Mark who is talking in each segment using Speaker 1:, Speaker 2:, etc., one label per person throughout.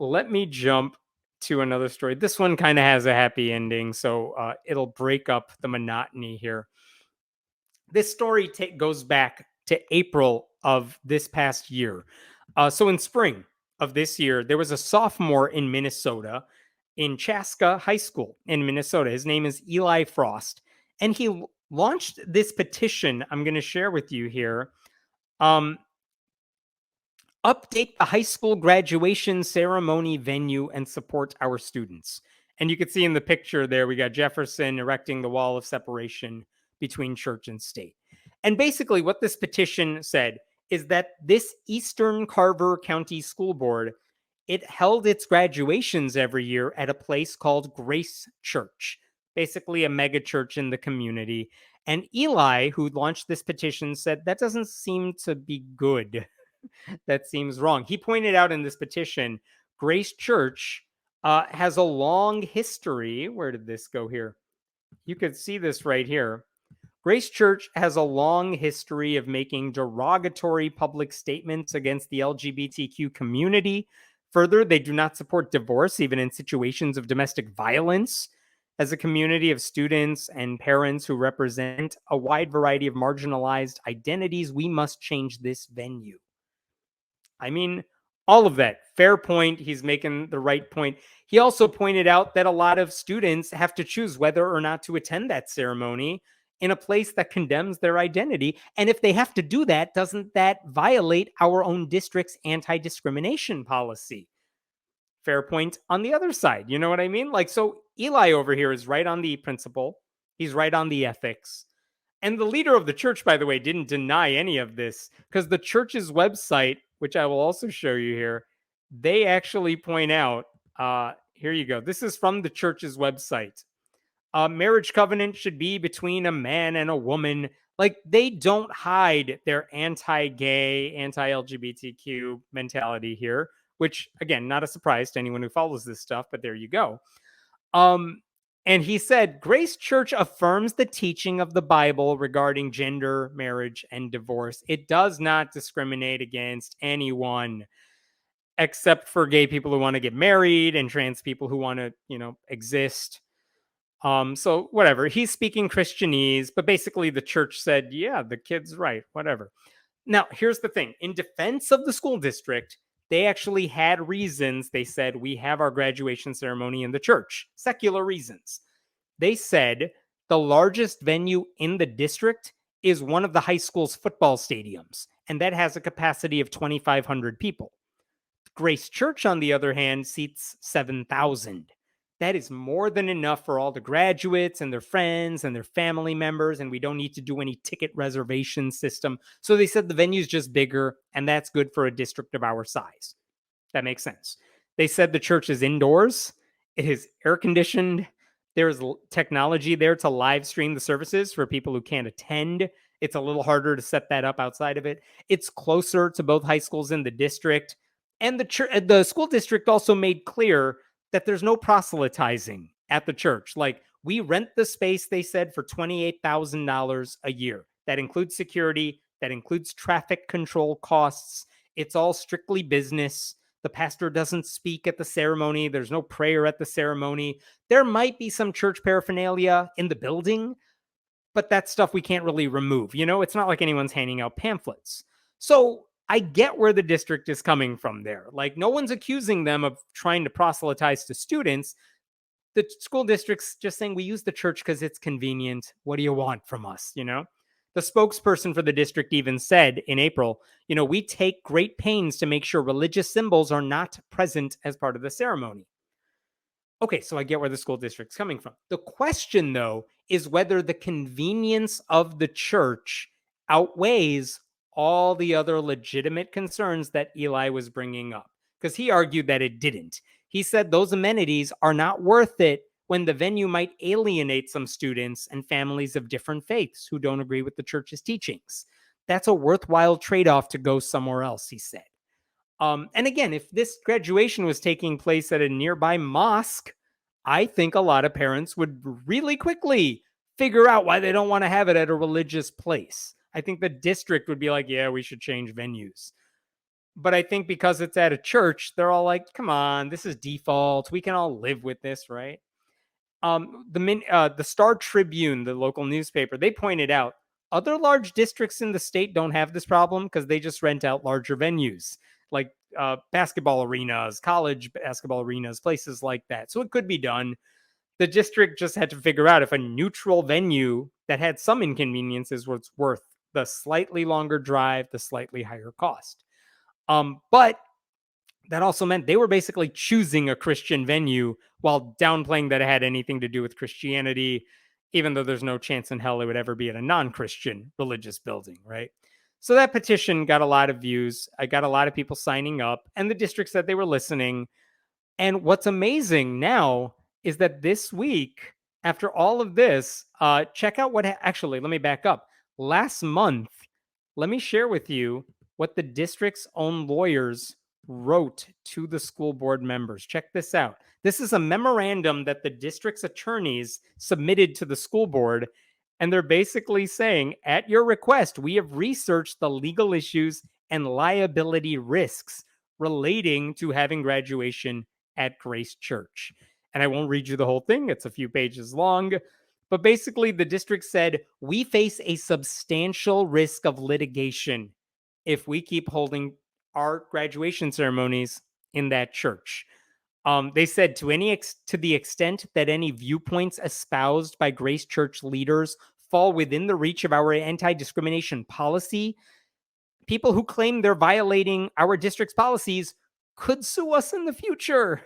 Speaker 1: let me jump to another story. This one kind of has a happy ending, so it'll break up the monotony here. This story goes back to April of this past year. So in spring of this year, there was a sophomore in Minnesota in Chaska High School in Minnesota. His name is Eli Frost, and he launched this petition I'm going to share with you here. Update the high school graduation ceremony venue and support our students. And you can see in the picture there, we got Jefferson erecting the wall of separation between church and state. And basically, what this petition said is that this Eastern Carver County School Board, it held its graduations every year at a place called Grace Church, basically a megachurch in the community. And Eli, who launched this petition, said that doesn't seem to be good. That seems wrong. He pointed out in this petition, Grace Church has a long history. Where did this go here? You could see this right here. Grace Church has a long history of making derogatory public statements against the LGBTQ community. Further, they do not support divorce, even in situations of domestic violence. As a community of students and parents who represent a wide variety of marginalized identities, we must change this venue. I mean, all of that. Fair point. He's making the right point. He also pointed out that a lot of students have to choose whether or not to attend that ceremony in a place that condemns their identity. And if they have to do that, doesn't that violate our own district's anti-discrimination policy? Fair point on the other side. You know what I mean? Like, so Eli over here is right on the principle. He's right on the ethics. And the leader of the church, by the way, didn't deny any of this, because the church's website, which I will also show you here, they actually point out, here you go. This is from the church's website. Marriage covenant should be between a man and a woman. Like, they don't hide their anti-gay, anti-LGBTQ mentality here, which, again, not a surprise to anyone who follows this stuff, but there you go. And he said, Grace Church affirms the teaching of the Bible regarding gender, marriage, and divorce. It does not discriminate against anyone except for gay people who want to get married and trans people who want to, exist. So whatever. He's speaking Christianese, but basically the church said, yeah, the kid's right, whatever. Now, here's the thing. In defense of the school district, they actually had reasons. They said, we have our graduation ceremony in the church, secular reasons. They said the largest venue in the district is one of the high school's football stadiums, and that has a capacity of 2,500 people. Grace Church, on the other hand, seats 7,000. That is more than enough for all the graduates and their friends and their family members, and we don't need to do any ticket reservation system. So they said the venue's just bigger, and that's good for a district of our size. That makes sense. They said the church is indoors. It is air conditioned. There's technology there to live stream the services for people who can't attend. It's a little harder to set that up outside of it. It's closer to both high schools in the district. And the school district also made clear that there's no proselytizing at the church. Like, we rent the space, they said, for $28,000 a year. That includes security. That includes traffic control costs. It's all strictly business. The pastor doesn't speak at the ceremony. There's no prayer at the ceremony. There might be some church paraphernalia in the building, but that stuff we can't really remove. It's not like anyone's handing out pamphlets. So I get where the district is coming from there. Like, no one's accusing them of trying to proselytize to students. The school district's just saying, we use the church because it's convenient. What do you want from us? The spokesperson for the district even said in April, we take great pains to make sure religious symbols are not present as part of the ceremony. Okay, so I get where the school district's coming from. The question, though, is whether the convenience of the church outweighs all the other legitimate concerns that Eli was bringing up, because he argued that it didn't. He said those amenities are not worth it when the venue might alienate some students and families of different faiths who don't agree with the church's teachings. That's a worthwhile trade-off to go somewhere else, he said. And again, if this graduation was taking place at a nearby mosque, I think a lot of parents would really quickly figure out why they don't want to have it at a religious place. I think the district would be like, yeah, we should change venues. But I think because it's at a church, they're all like, come on, this is default. We can all live with this, right? The Star Tribune, the local newspaper, they pointed out other large districts in the state don't have this problem because they just rent out larger venues like basketball arenas, college basketball arenas, places like that. So it could be done. The district just had to figure out if a neutral venue that had some inconveniences was worth the slightly longer drive, the slightly higher cost. But that also meant they were basically choosing a Christian venue while downplaying that it had anything to do with Christianity, even though there's no chance in hell it would ever be at a non Christian religious building, right? So that petition got a lot of views. I got a lot of people signing up, and the district said they were listening. And what's amazing now is that this week, after all of this, check out actually, let me back up. Last month, let me share with you what the district's own lawyers wrote to the school board members. Check this out. This is a memorandum that the district's attorneys submitted to the school board. And they're basically saying, at your request, we have researched the legal issues and liability risks relating to having graduation at Grace Church. And I won't read you the whole thing, it's a few pages long. But basically, the district said, we face a substantial risk of litigation if we keep holding our graduation ceremonies in that church. They said to the extent that any viewpoints espoused by Grace Church leaders fall within the reach of our anti-discrimination policy, people who claim they're violating our district's policies could sue us in the future.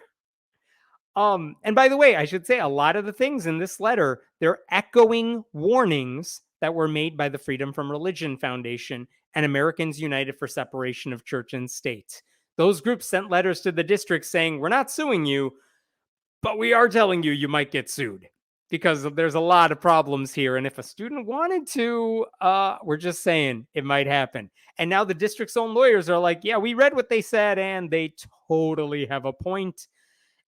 Speaker 1: And by the way, I should say a lot of the things in this letter, they're echoing warnings that were made by the Freedom from Religion Foundation and Americans United for Separation of Church and State. Those groups sent letters to the district saying, we're not suing you, but we are telling you you might get sued because there's a lot of problems here. And if a student wanted to, we're just saying it might happen. And now the district's own lawyers are like, yeah, we read what they said and they totally have a point.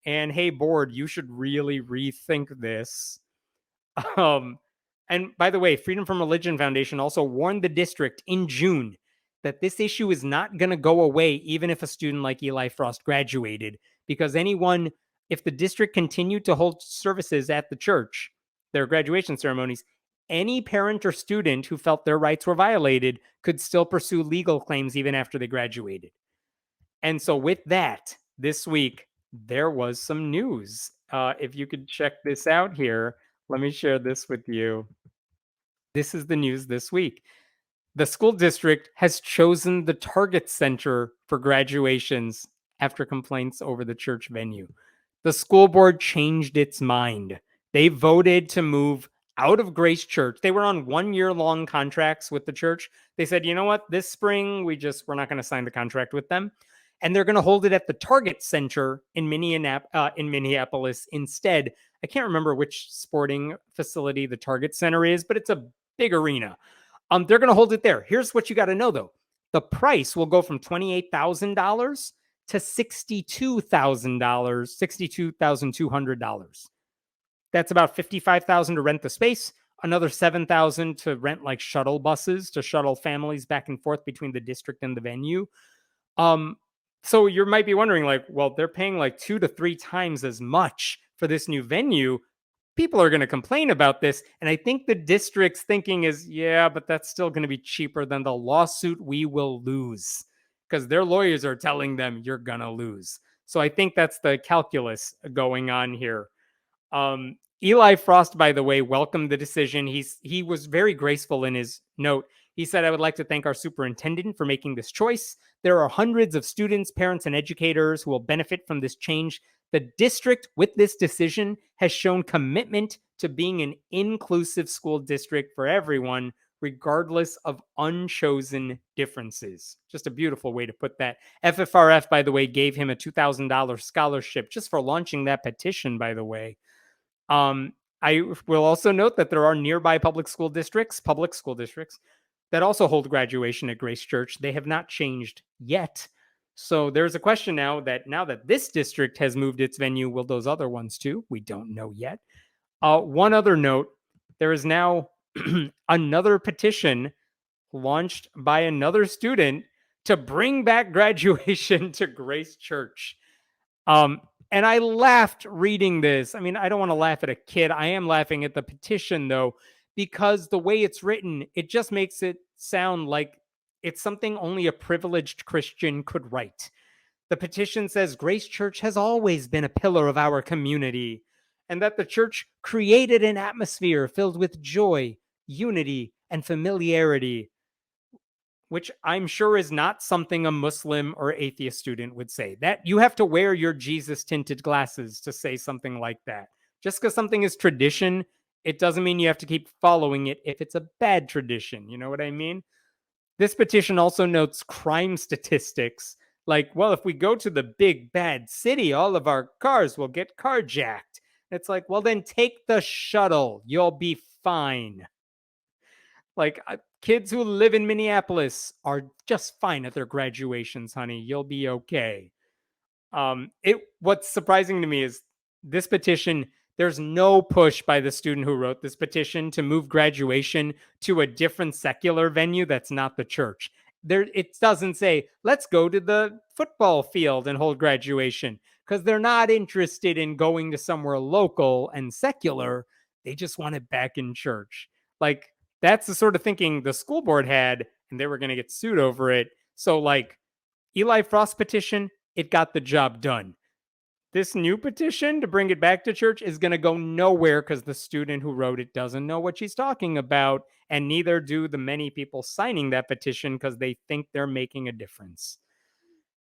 Speaker 1: And hey, board, you should really rethink this. Um, and by the way, Freedom from Religion Foundation also warned the district in June that this issue is not going to go away even if a student like Eli Frost graduated, because if the district continued to hold services at the church, their graduation ceremonies, any parent or student who felt their rights were violated could still pursue legal claims even after they graduated. And so with that, this week, there was some news. If you could check this out here, let me share this with you. This is the news this week. The school district has chosen the Target Center for graduations after complaints over the church venue. The school board changed its mind. They voted to move out of Grace Church. They were on 1-year-long contracts with the church. They said, you know what, this spring, we're not going to sign the contract with them. And they're going to hold it at the Target Center in Minneapolis instead. I can't remember which sporting facility the Target Center is, but it's a big arena. They're going to hold it there. Here's what you got to know, though. The price will go from $28,000 to $62,000, $62,200. That's about $55,000 to rent the space, another $7,000 to rent like shuttle buses to shuttle families back and forth between the district and the venue. So you might be wondering, like, well, they're paying like 2 to 3 times as much for this new venue. People are going to complain about this. And I think the district's thinking is, yeah, but that's still going to be cheaper than the lawsuit we will lose, because their lawyers are telling them you're going to lose. So I think that's the calculus going on here. Eli Frost, by the way, welcomed the decision. He was very graceful in his note. He said, I would like to thank our superintendent for making this choice. There are hundreds of students, parents, and educators who will benefit from this change. The district, with this decision, has shown commitment to being an inclusive school district for everyone, regardless of unchosen differences. Just a beautiful way to put that. FFRF, by the way, gave him a $2,000 scholarship just for launching that petition, by the way. I will also note that there are nearby public school districts that also hold graduation at Grace Church. They have not changed yet. So there's a question now that this district has moved its venue, will those other ones too? We don't know yet. One other note, there is now another petition launched by another student to bring back graduation to Grace Church. And I laughed reading this. I mean, I don't want to laugh at a kid. I am laughing at the petition, though, because the way it's written, it just makes it sound like it's something only a privileged Christian could write. The petition says Grace Church has always been a pillar of our community, and that the church created an atmosphere filled with joy, unity, and familiarity, which I'm sure is not something a Muslim or atheist student would say. That you have to wear your Jesus tinted glasses to say something like that. Just because something is tradition, it doesn't mean you have to keep following it if it's a bad tradition. You know what I mean? This petition also notes crime statistics. Like, well, if we go to the big bad city, all of our cars will get carjacked. It's like, well, then take the shuttle. You'll be fine. Like, kids who live in Minneapolis are just fine at their graduations, honey. You'll be okay. What's surprising to me is this petition, there's no push by the student who wrote this petition to move graduation to a different secular venue that's not the church. It doesn't say, let's go to the football field and hold graduation, because they're not interested in going to somewhere local and secular. They just want it back in church. Like, that's the sort of thinking the school board had, and they were going to get sued over it. So, like, Eli Frost's petition, it got the job done. This new petition to bring it back to church is going to go nowhere because the student who wrote it doesn't know what she's talking about, and neither do the many people signing that petition because they think they're making a difference.